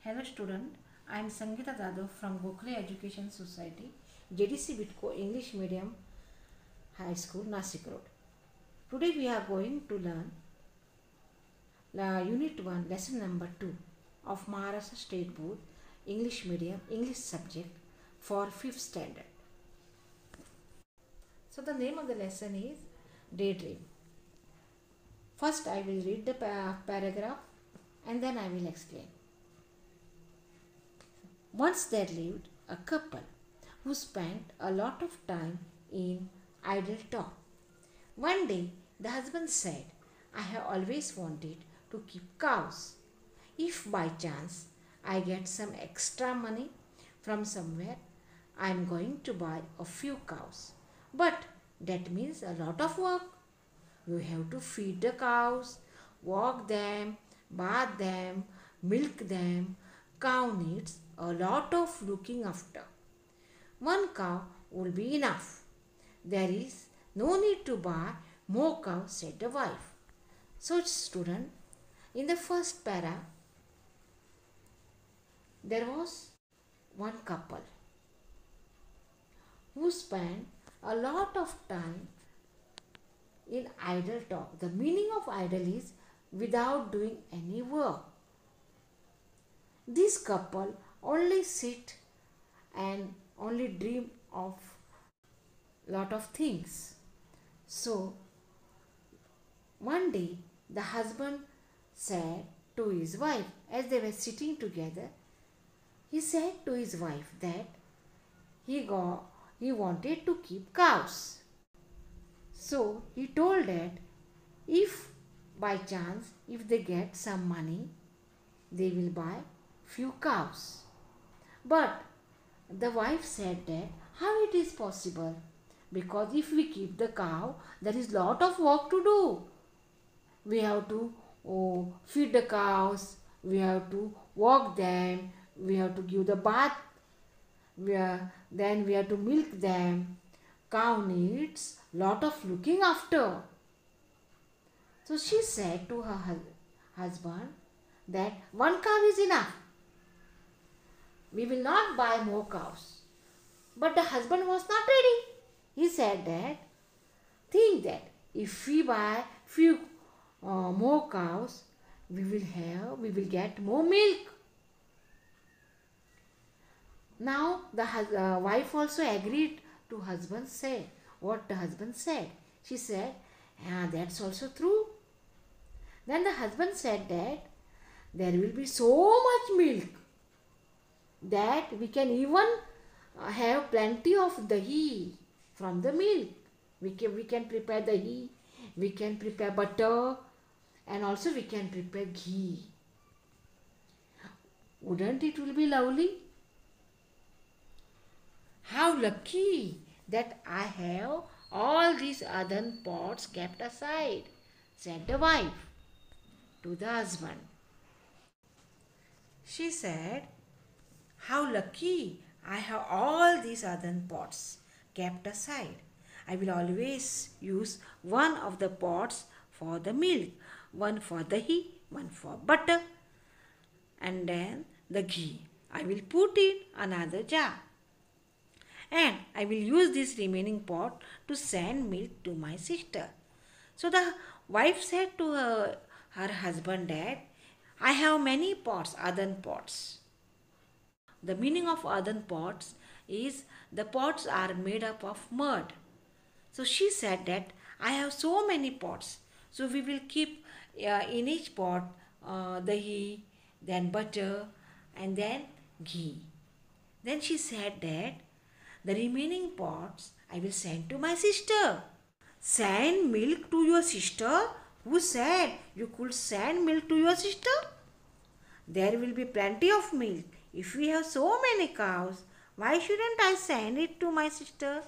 Hello student, I am Sangeeta Jadhav from Gokhale Education Society, JDC Bitco English Medium High School, Nasik Road. Today we are going to learn Unit 1, Lesson number 2 of Maharashtra State Board English Medium English subject for 5th standard. So the name of the lesson is Daydream. First I will read the paragraph and then I will explain. Once there lived a couple who spent a lot of time in idle talk. One day the husband said, I have always wanted to keep cows. If by chance I get some extra money from somewhere, I am going to buy a few cows. But that means a lot of work. You have to feed the cows, walk them, bath them, milk them. Cow needs a lot of looking after. One cow will be enough. There is no need to buy more cows, said the wife. So student, in the first para, there was one couple who spent a lot of time in idle talk. The meaning of idle is without doing any work. This couple only sit and only dream of lot of things. So one day the husband said to his wife, as they were sitting together, he said to his wife that he wanted to keep cows. So he told that if by chance if they get some money, they will buy few cows. But the wife said that how it is possible, because if we keep the cow, there is lot of work to do. We have to feed the cows, we have to walk them, we have to give the bath, then we have to milk them. Cow needs lot of looking after. So she said to her husband that one cow is enough. We will not buy more cows. But the husband was not ready. He said that, think that if we buy few more cows, we will get more milk. Now the wife also agreed to husband say what the husband said. She said, that's also true. Then the husband said that there will be so much milk that we can even have plenty of dahi from the milk. We can prepare dahi, we can prepare butter, and also we can prepare ghee. Wouldn't it will be lovely? How lucky that I have all these earthen pots kept aside, said the wife to the husband. She said, how lucky I have all these earthen pots kept aside. I will always use one of the pots for the milk, one for the ghee, one for butter, and then the ghee I will put in another jar. And I will use this remaining pot to send milk to my sister. So the wife said to her husband that I have many pots, earthen pots. The meaning of earthen pots is the pots are made up of mud. So she said that I have so many pots. So we will keep in each pot dahi, then butter, and then ghee. Then she said that the remaining pots I will send to my sister. Send milk to your sister? Who said you could send milk to your sister? There will be plenty of milk. If we have so many cows, why shouldn't I send it to my sister?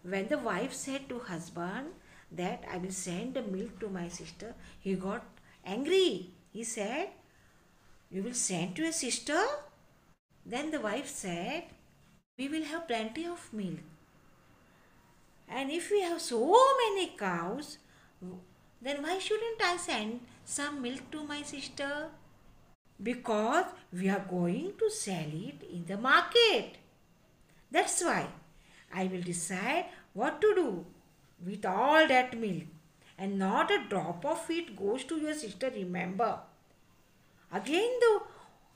When the wife said to husband that I will send the milk to my sister, he got angry. He said, you will send to your sister? Then the wife said, we will have plenty of milk. And if we have so many cows, then why shouldn't I send some milk to my sister? because we are going to sell it in the market. That's why I will decide what to do with all that milk, and not a drop of it goes to your sister, remember. Again, the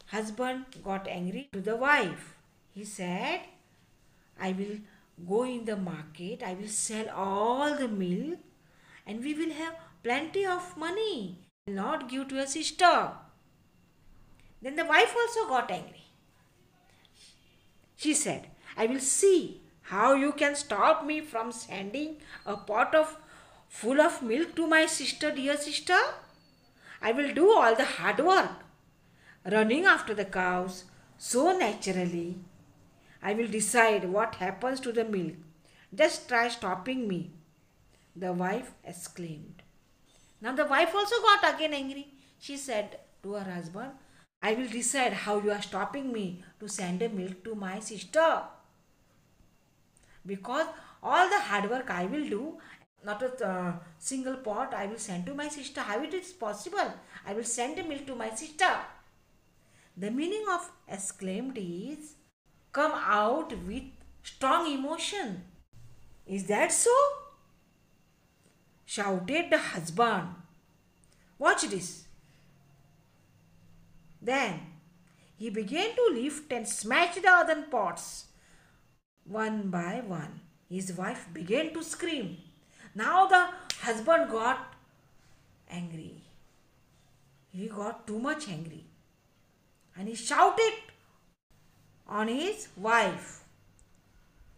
husband got angry to the wife. He said, I will go in the market, I will sell all the milk, and we will have plenty of money. I will not give to your sister. Then the wife also got angry. She said, I will see how you can stop me from sending a pot of full of milk to my sister, dear sister. I will do all the hard work, running after the cows so naturally. I will decide what happens to the milk. Just try stopping me, the wife exclaimed. Now the wife also got again angry. She said to her husband, I will decide how you are stopping me to send the milk to my sister. Because all the hard work I will do, not a single pot I will send to my sister. How it is possible? I will send the milk to my sister. The meaning of exclaimed is come out with strong emotion. Is that so? Shouted the husband. Watch this. Then he began to lift and smash the earthen pots one by one. His wife began to scream. Now the husband got angry. He got too much angry. And he shouted on his wife.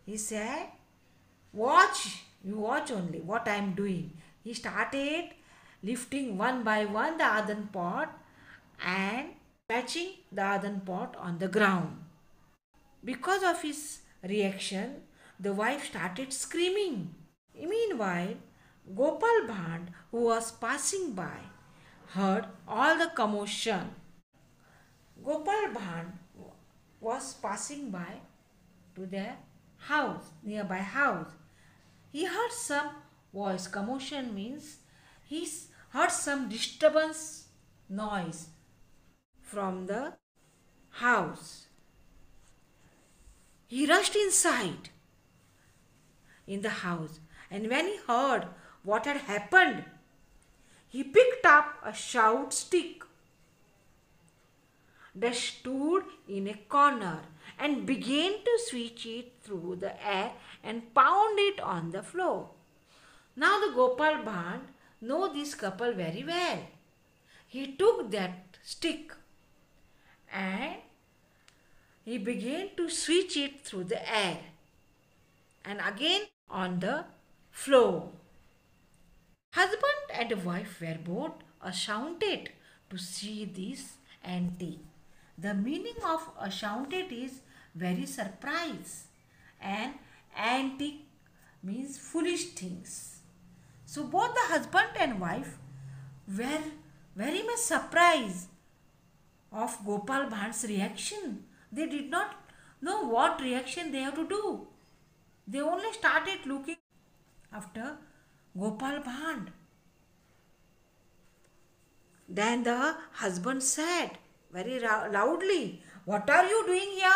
He said, watch, you watch only what I am doing. He started lifting one by one the earthen pot and catching the earthen pot on the ground. Because of his reaction, the wife started screaming. Meanwhile, Gopal Bhand, who was passing by, heard all the commotion. Gopal Bhand was passing by to their house, nearby house. He heard some voice. Commotion means he heard some disturbance noise from the house. He rushed inside in the house, and when he heard what had happened, he picked up a shout stick that stood in a corner and began to switch it through the air and pound it on the floor. Now the Gopal Bhand know this couple very well. He took that stick and he began to switch it through the air and again on the floor. Husband and wife were both astounded to see this antique. The meaning of astounded is very surprised, and antique means foolish things. So both the husband and wife were very much surprised of Gopal Bhand's reaction. They did not know what reaction they have to do. They only started looking after Gopal Bhand. Then the husband said very loudly, what are you doing here?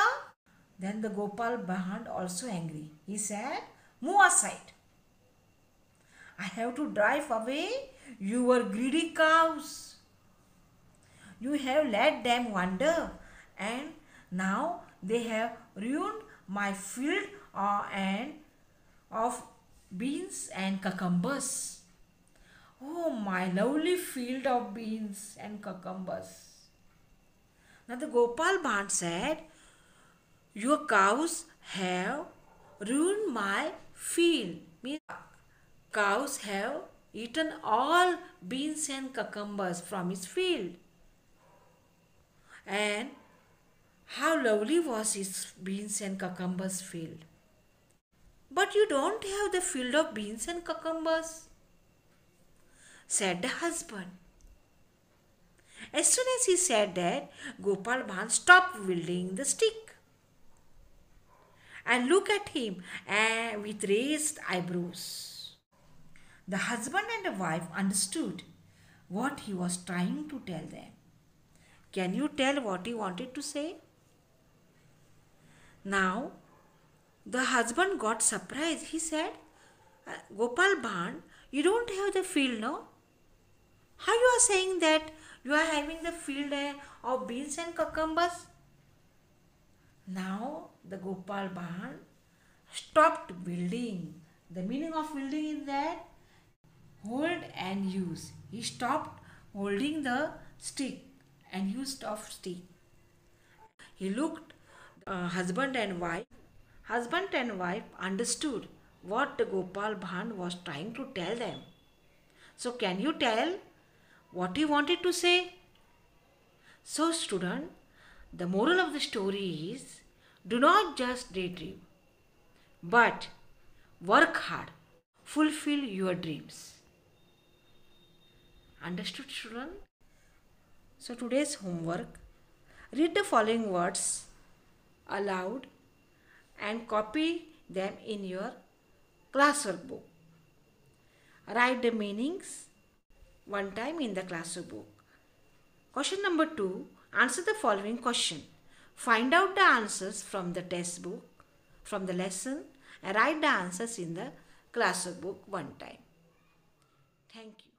Then the Gopal Bhand also angry. He said, move aside. I have to drive away your greedy cows. You have let them wander, and now they have ruined my field and of beans and cucumbers. Oh, my lovely field of beans and cucumbers. Now the Gopal Bhand said, your cows have ruined my field. Means cows have eaten all beans and cucumbers from his field. And how lovely was his beans and cucumbers field. But you don't have the field of beans and cucumbers, said the husband. As soon as he said that, Gopal Bhand stopped wielding the stick and looked at him with raised eyebrows. The husband and the wife understood what he was trying to tell them. Can you tell what he wanted to say? Now, the husband got surprised. He said, Gopal Bhan, you don't have the field, no? How you are saying that you are having the field of beans and cucumbers? Now, the Gopal Bhan stopped building. The meaning of building is that hold and use. He stopped holding the stick and used of stick. He looked husband and wife. Husband and wife understood what the Gopal Bhan was trying to tell them. So can you tell what he wanted to say? So student, the moral of the story is do not just daydream, but work hard, fulfill your dreams. Understood children? So today's homework, read the following words aloud and copy them in your classwork book. Write the meanings one time in the classwork book. Question number 2, answer the following question. Find out the answers from the test book, from the lesson, and write the answers in the classwork book one time. Thank you.